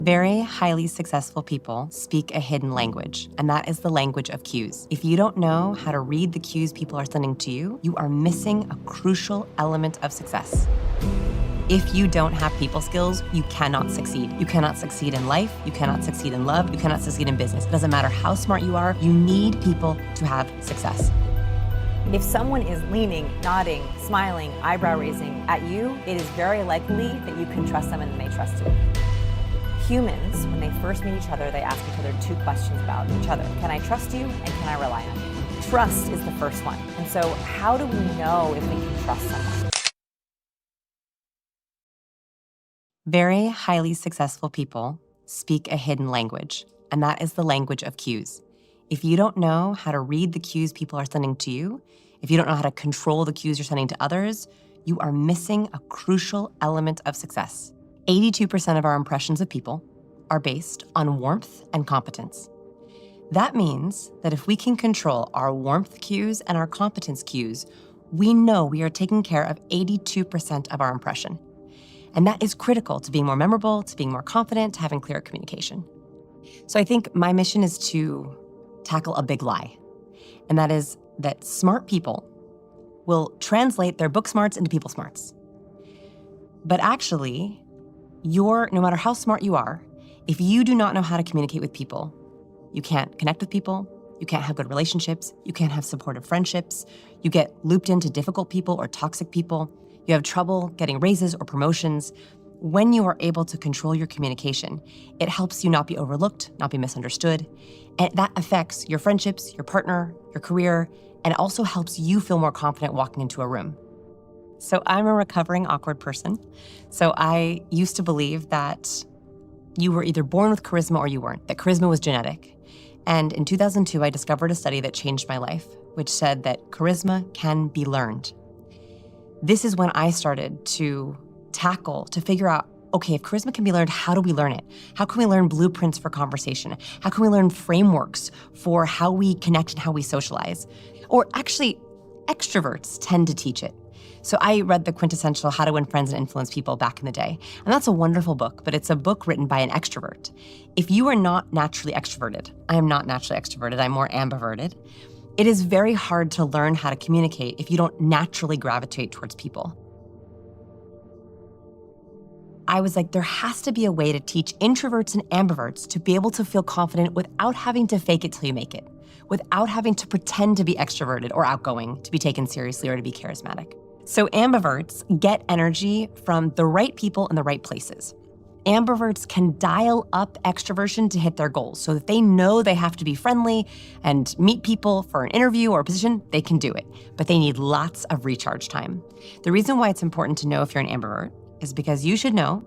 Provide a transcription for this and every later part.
Very highly successful people speak a hidden language, and that is the language of cues. If you don't know how to read the cues people are sending to you, you are missing a crucial element of success. If you don't have people skills, you cannot succeed. You cannot succeed in life, you cannot succeed in love, you cannot succeed in business. It doesn't matter how smart you are, you need people to have success. If someone is leaning, nodding, smiling, eyebrow raising at you, it is very likely that you can trust them and they trust you. Humans, when they first meet each other, they ask each other two questions about each other. Can I trust you and can I rely on you? Trust is the first one. And so how do we know if we can trust someone? Very highly successful people speak a hidden language, and that is the language of cues. If you don't know how to read the cues people are sending to you, if you don't know how to control the cues you're sending to others, you are missing a crucial element of success. 82% of our impressions of people are based on warmth and competence. That means that if we can control our warmth cues and our competence cues, we know we are taking care of 82% of our impression. And that is critical to being more memorable, to being more confident, to having clearer communication. So I think my mission is to tackle a big lie, and that is that smart people will translate their book smarts into people smarts. But actually, no matter how smart you are, if you do not know how to communicate with people, you can't connect with people, you can't have good relationships, you can't have supportive friendships, you get looped into difficult people or toxic people, you have trouble getting raises or promotions. When you are able to control your communication, it helps you not be overlooked, not be misunderstood, and that affects your friendships, your partner, your career, and it also helps you feel more confident walking into a room. So I'm a recovering awkward person. So I used to believe that you were either born with charisma or you weren't, that charisma was genetic. And in 2002, I discovered a study that changed my life, which said that charisma can be learned. This is when I started to figure out, okay, if charisma can be learned, how do we learn it? How can we learn blueprints for conversation? How can we learn frameworks for how we connect and how we socialize? Or actually, extroverts tend to teach it. So I read the quintessential How to Win Friends and Influence People back in the day. And that's a wonderful book, but it's a book written by an extrovert. If you are not naturally extroverted, I am not naturally extroverted, I'm more ambiverted. It is very hard to learn how to communicate if you don't naturally gravitate towards people. I was like, there has to be a way to teach introverts and ambiverts to be able to feel confident without having to fake it till you make it, without having to pretend to be extroverted or outgoing, to be taken seriously or to be charismatic. So ambiverts get energy from the right people in the right places. Ambiverts can dial up extroversion to hit their goals. So if they know they have to be friendly and meet people for an interview or a position, they can do it. But they need lots of recharge time. The reason why it's important to know if you're an ambivert is because you should know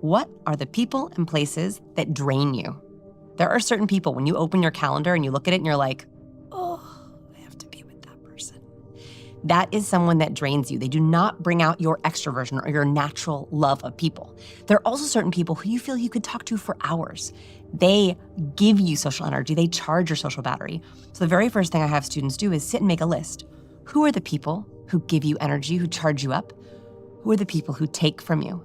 what are the people and places that drain you. There are certain people, when you open your calendar and you look at it and you're like, oh, I have to be with that person. That is someone that drains you. They do not bring out your extroversion or your natural love of people. There are also certain people who you feel you could talk to for hours. They give you social energy. They charge your social battery. So the very first thing I have students do is sit and make a list. Who are the people who give you energy, who charge you up? Who are the people who take from you?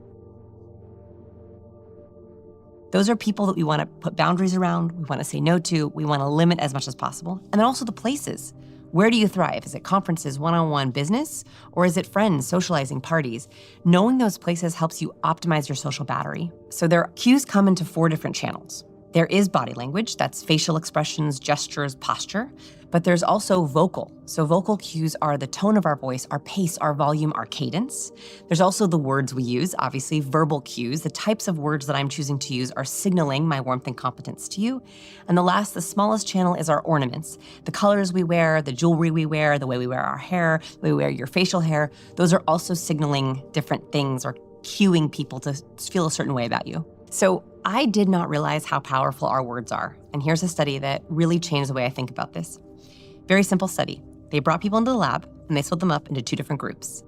Those are people that we want to put boundaries around, we want to say no to, we want to limit as much as possible. And then also the places. Where do you thrive? Is it conferences, one-on-one business, or is it friends, socializing, parties? Knowing those places helps you optimize your social battery. So their cues come into 4 different channels. There is body language, that's facial expressions, gestures, posture, but there's also vocal. So vocal cues are the tone of our voice, our pace, our volume, our cadence. There's also the words we use, obviously verbal cues. The types of words that I'm choosing to use are signaling my warmth and competence to you. And the smallest channel is our ornaments. The colors we wear, the jewelry we wear, the way we wear our hair, the way we wear your facial hair, those are also signaling different things or cueing people to feel a certain way about you. So I did not realize how powerful our words are. And here's a study that really changed the way I think about this. Very simple study. They brought people into the lab and they split them up into 2 different groups.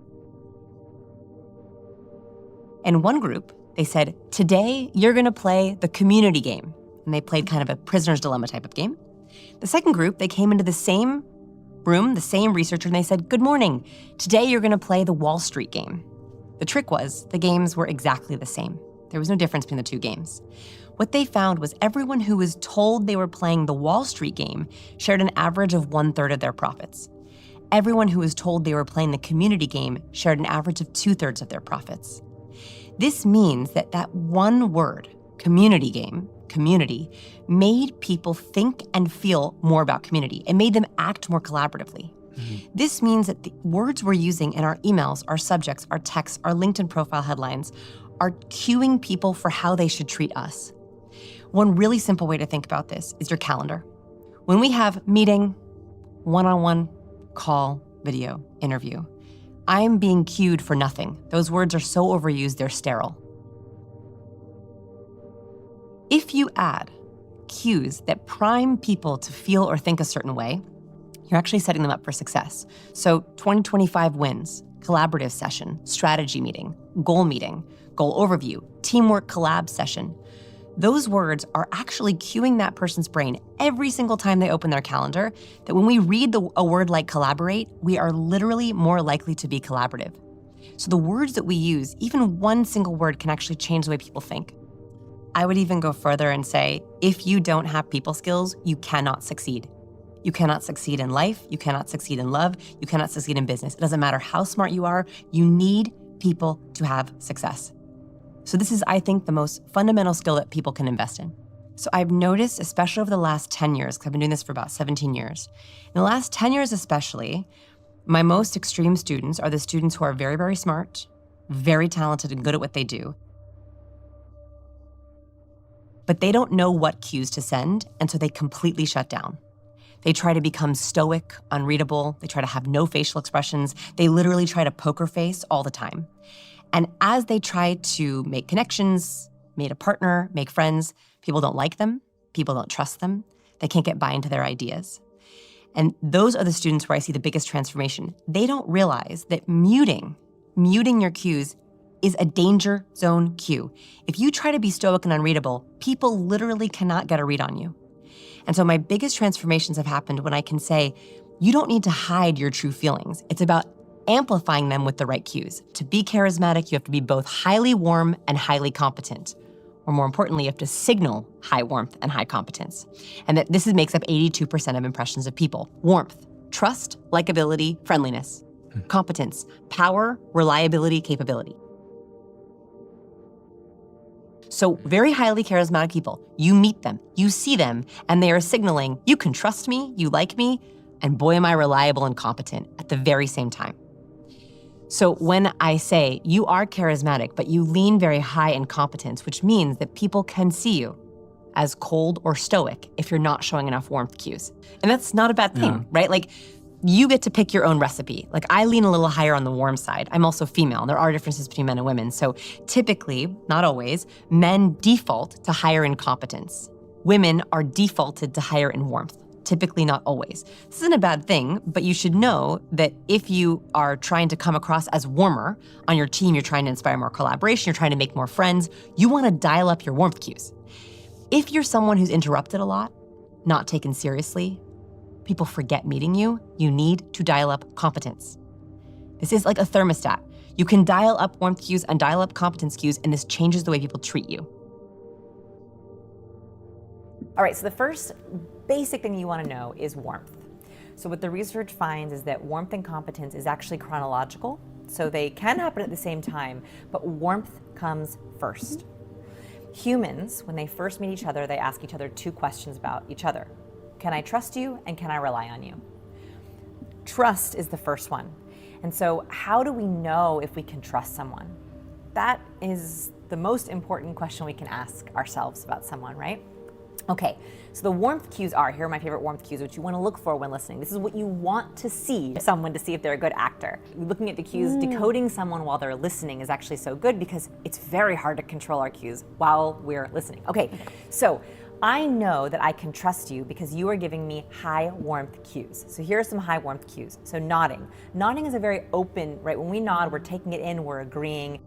In one group, they said, today you're gonna play the community game. And they played kind of a prisoner's dilemma type of game. The second group, they came into the same room, the same researcher, and they said, good morning. Today you're gonna play the Wall Street game. The trick was the games were exactly the same. There was no difference between the two games. What they found was everyone who was told they were playing the Wall Street game shared an average of 1/3 of their profits. Everyone who was told they were playing the community game shared an average of 2/3 of their profits. This means that that one word, community game, community, made people think and feel more about community. It made them act more collaboratively. This means that the words we're using in our emails, our subjects, our texts, our LinkedIn profile headlines are cueing people for how they should treat us. One really simple way to think about this is your calendar. When we have meeting, one-on-one, call, video, interview, I am being cued for nothing. Those words are so overused, they're sterile. If you add cues that prime people to feel or think a certain way, you're actually setting them up for success. So 2025 wins, collaborative session, strategy meeting, goal overview, teamwork collab session. Those words are actually cueing that person's brain every single time they open their calendar that when we read a word like collaborate, we are literally more likely to be collaborative. So the words that we use, even one single word can actually change the way people think. I would even go further and say, if you don't have people skills, you cannot succeed. You cannot succeed in life, you cannot succeed in love, you cannot succeed in business. It doesn't matter how smart you are, you need people to have success. So this is, I think, the most fundamental skill that people can invest in. So I've noticed, especially over the last 10 years, because I've been doing this for about 17 years, in the last 10 years especially, my most extreme students are the students who are very, very smart, very talented and good at what they do, but they don't know what cues to send, and so they completely shut down. They try to become stoic, unreadable. They try to have no facial expressions. They literally try to poker face all the time. And as they try to make connections, meet a partner, make friends, people don't like them. People don't trust them. They can't get buy into their ideas. And those are the students where I see the biggest transformation. They don't realize that muting your cues is a danger zone cue. If you try to be stoic and unreadable, people literally cannot get a read on you. And so my biggest transformations have happened when I can say, you don't need to hide your true feelings. It's about amplifying them with the right cues. To be charismatic, you have to be both highly warm and highly competent. Or more importantly, you have to signal high warmth and high competence. And that this makes up 82% of impressions of people. Warmth, trust, likability, friendliness. Competence, power, reliability, capability. So very highly charismatic people, you meet them, you see them, and they are signaling, you can trust me, you like me, and boy, am I reliable and competent at the very same time. So when I say you are charismatic, but you lean very high in competence, which means that people can see you as cold or stoic if you're not showing enough warmth cues. And that's not a bad thing, right? Like, you get to pick your own recipe. Like, I lean a little higher on the warm side. I'm also female. There are differences between men and women. So typically, not always, men default to higher in competence. Women are defaulted to higher in warmth. Typically, not always. This isn't a bad thing, but you should know that if you are trying to come across as warmer on your team, you're trying to inspire more collaboration, you're trying to make more friends, you want to dial up your warmth cues. If you're someone who's interrupted a lot, not taken seriously, people forget meeting you, you need to dial up competence. This is like a thermostat. You can dial up warmth cues and dial up competence cues, and this changes the way people treat you. All right, so the first basic thing you want to know is warmth. So what the research finds is that warmth and competence is actually chronological. So they can happen at the same time, but warmth comes first. Humans, when they first meet each other, they ask each other two questions about each other. Can I trust you, and can I rely on you? Trust is the first one. And so how do we know if we can trust someone? That is the most important question we can ask ourselves about someone, right? Okay, so the warmth cues are, here are my favorite warmth cues, which you want to look for when listening. This is what you want to see someone to see if they're a good actor. Looking at the cues, decoding someone while they're listening is actually so good because it's very hard to control our cues while we're listening. Okay, so I know that I can trust you because you are giving me high warmth cues. So here are some high warmth cues. So nodding. Nodding is a very open, right? When we nod, we're taking it in, we're agreeing.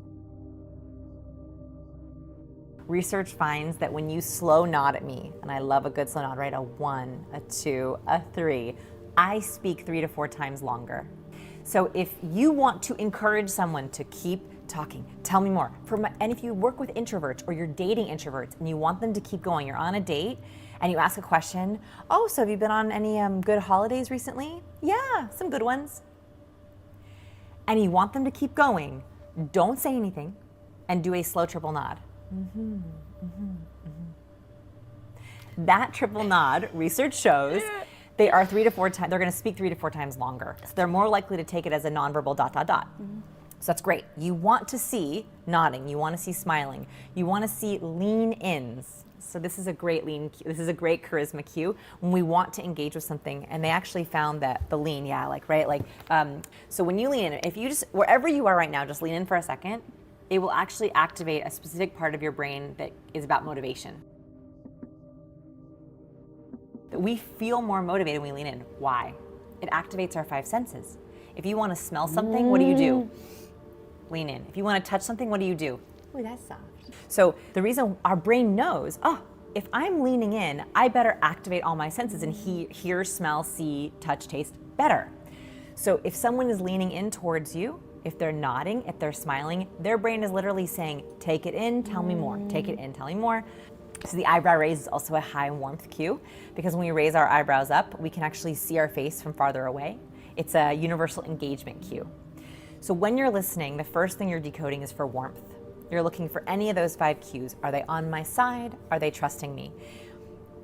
Research finds that when you slow nod at me, and I love a good slow nod, right? A 1, a 2, a 3, I speak 3 to 4 times longer. So if you want to encourage someone to keep talking. Tell me more. And if you work with introverts or you're dating introverts and you want them to keep going, you're on a date and you ask a question, oh, so have you been on any good holidays recently? Yeah, some good ones. And you want them to keep going, don't say anything and do a slow triple nod. That triple nod, research shows, they are 3 to 4 times, they're gonna speak 3 to 4 times longer. So they're more likely to take it as a nonverbal ... So that's great. You want to see nodding, you want to see smiling, you want to see lean ins. So this is a great this is a great charisma cue when we want to engage with something. And they actually found that the lean, so when you lean in, if you just, wherever you are right now, just lean in for a second, it will actually activate a specific part of your brain that is about motivation. We feel more motivated when we lean in. Why? It activates our 5 senses. If you want to smell something, what do? Lean in. If you want to touch something, what do? Ooh, that's soft. So the reason our brain knows, oh, if I'm leaning in, I better activate all my senses and hear, smell, see, touch, taste better. So if someone is leaning in towards you, if they're nodding, if they're smiling, their brain is literally saying, take it in, tell me more. Take it in, tell me more. So the eyebrow raise is also a high warmth cue because when we raise our eyebrows up, we can actually see our face from farther away. It's a universal engagement cue. So when you're listening, the first thing you're decoding is for warmth. You're looking for any of those 5 cues. Are they on my side? Are they trusting me?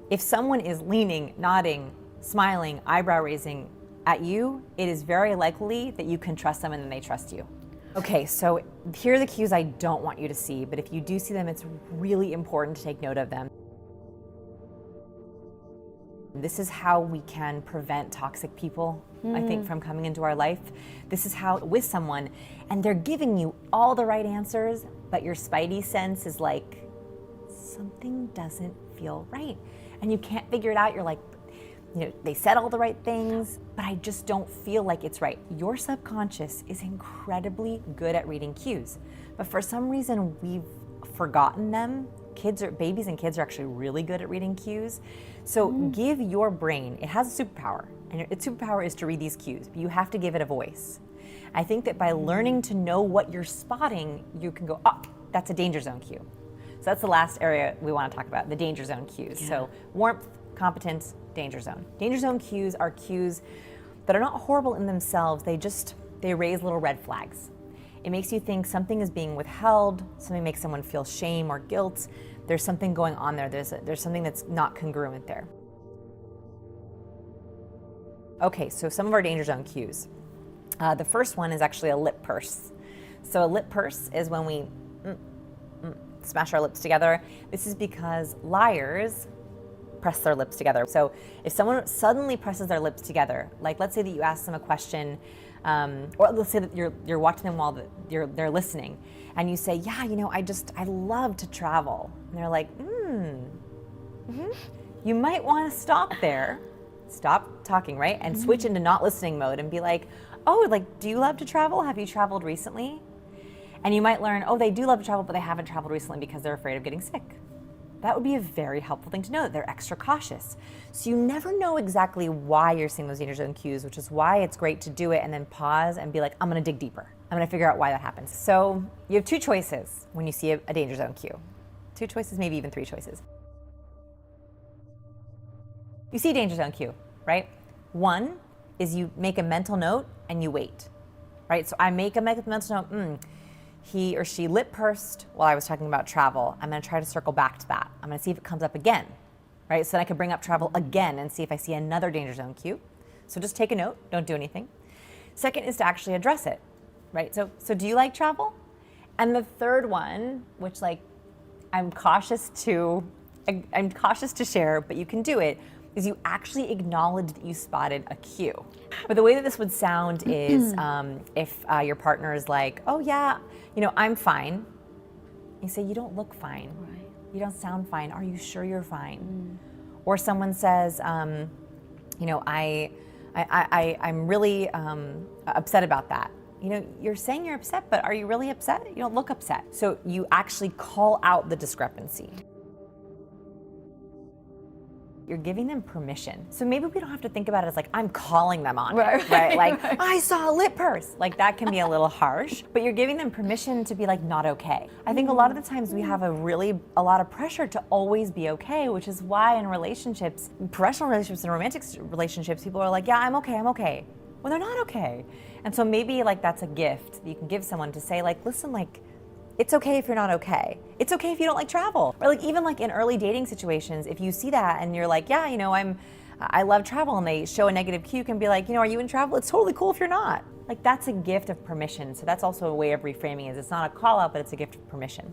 If someone is leaning, nodding, smiling, eyebrow raising at you, it is very likely that you can trust them and then they trust you. Okay, so here are the cues I don't want you to see, but if you do see them, it's really important to take note of them. This is how we can prevent toxic people, I think, from coming into our life. This is how, with someone, and they're giving you all the right answers, but your spidey sense is like, something doesn't feel right. And you can't figure it out. You're like, they said all the right things, but I just don't feel like it's right. Your subconscious is incredibly good at reading cues, but for some reason we've forgotten them. Babies and kids are actually really good at reading cues. So give your brain, it has a superpower, and its superpower is to read these cues, but you have to give it a voice. I think that by learning to know what you're spotting, you can go, oh, that's a danger zone cue. So that's the last area we want to talk about, the danger zone cues. Yeah. So warmth, competence, danger zone. Danger zone cues are cues that are not horrible in themselves, they raise little red flags. It makes you think something is being withheld, something makes someone feel shame or guilt. There's something going on there. There's something that's not congruent there. Okay, so some of our danger zone cues. The first one is actually a lip purse. So a lip purse is when we smash our lips together. This is because liars press their lips together. So if someone suddenly presses their lips together, like let's say that you ask them a question, or let's say that you're watching them while they're listening, and you say, yeah, I love to travel. And they're like, You might want to stop there, stop talking, right? And switch into not listening mode and be like, oh, do you love to travel? Have you traveled recently? And you might learn, oh, they do love to travel, but they haven't traveled recently because they're afraid of getting sick. That would be a very helpful thing to know, that they're extra cautious. So you never know exactly why you're seeing those danger zone cues, which is why it's great to do it and then pause and be like, I'm gonna dig deeper. I'm gonna figure out why that happens. So you have 2 choices when you see a danger zone cue. 2 choices, maybe even 3 choices. You see a danger zone cue, right? 1 is you make a mental note and you wait, right? So I make a mental note, he or she lip pursed while I was talking about travel. I'm gonna try to circle back to that. I'm gonna see if it comes up again, right? So then I can bring up travel again and see if I see another danger zone cue. So just take a note, don't do anything. Second is to actually address it, right? So do you like travel? And the third one, which I'm cautious to share, but you can do it, is you actually acknowledge that you spotted a cue. But the way that this would sound is if your partner is like, oh yeah, I'm fine. You say, you don't look fine. Right. You don't sound fine. Are you sure you're fine? Or someone says, I'm really upset about that. You're saying you're upset, but are you really upset? You don't look upset. So you actually call out the discrepancy. You're giving them permission. So maybe we don't have to think about it as like, I'm calling them on Right, it, right? Like, right. I saw a lip purse. Like that can be a little harsh, but you're giving them permission to be like, not okay. I think a lot of the times we have a lot of pressure to always be okay, which is why in relationships, professional relationships and romantic relationships, people are like, yeah, I'm okay. When they're not okay. And so maybe like that's a gift that you can give someone to say like, listen, like, it's okay if you're not okay. It's okay if you don't like travel. Or like even like in early dating situations, if you see that and you're like, yeah, I love travel, and they show a negative cue, you can be like, are you in travel? It's totally cool if you're not. Like that's a gift of permission. So that's also a way of reframing it. It's not a call out, but it's a gift of permission.